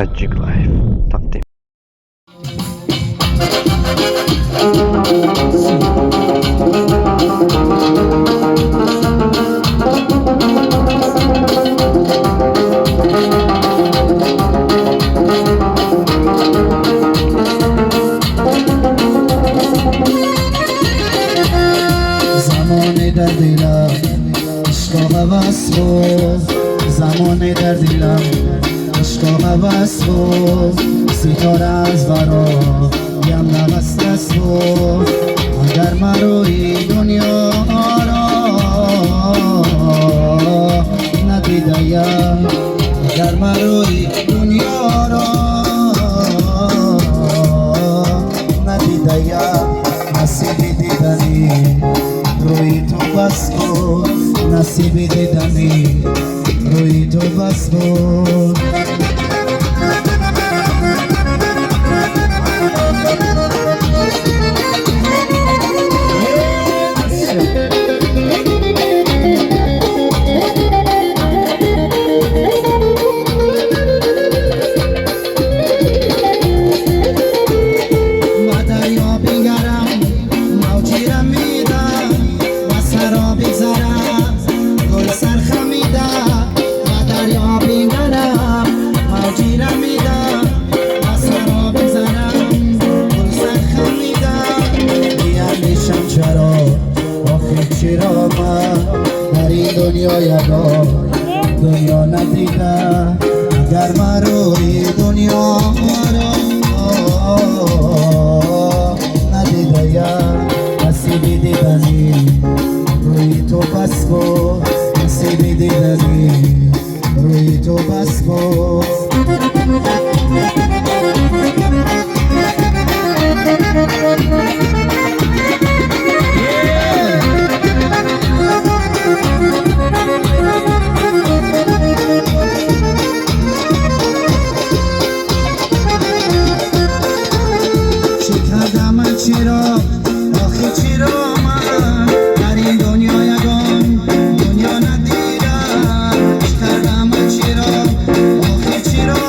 تاجيك لايف تقديم. زمان در دلم عشق و هوس بود، زمان در دلم عشق و هوس بود، ستاره از برایم نوست بود. اگر مروی دنیا را ندیدیم، اگر مروی دنیا را ندیدیم، نصیب دیدنی روی تو بس بود، نصیب دیدنی روی تو بس بود. چرا من در این دنیا یگان دنیا ندیدم، اگر من روی دنیا را ندیدم، نصیب دیدنی روی تو بس بود، نصیب دیدنی روی تو بس بود. چرا آخه چرا من در این دنیا یگان دنیا ندیدم، کردم من چرا آخه چرا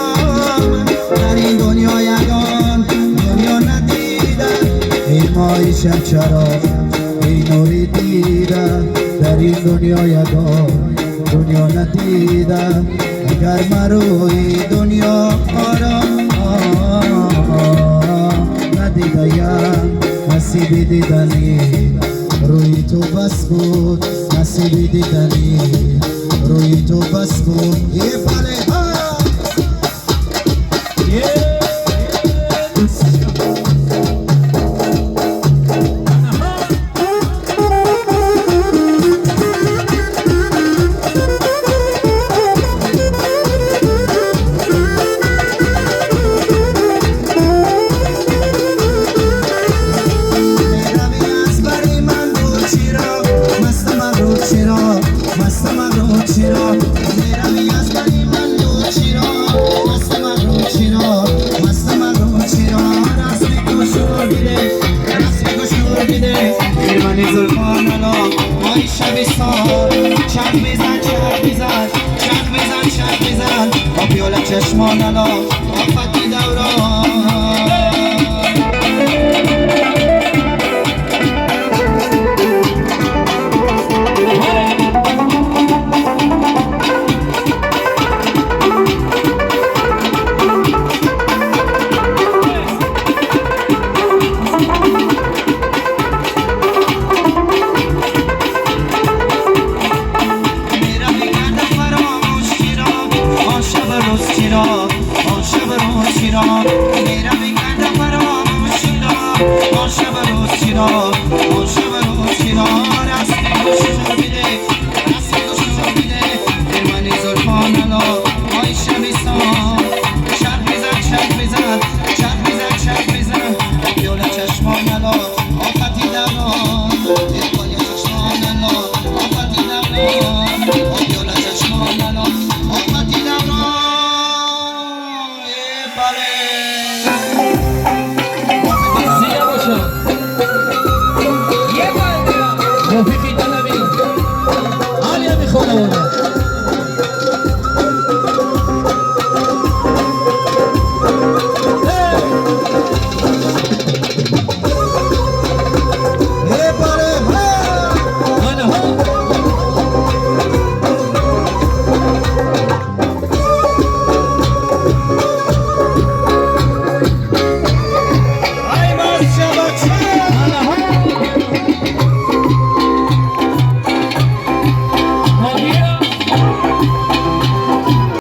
من در این دنیا یگان دنیا ندیدم. ای مای شب چرا ای نوری دیدم، در این دنیا یگان دنیا ندیدم، اگر من روی دنیا را ندیدم، نصیب دیدنی روی تو بس بود، نصیب دیدنی روی تو بس بود. یه پله ها چک بزن چک بزن چک بزن چک بزن با پیوله چشمان الان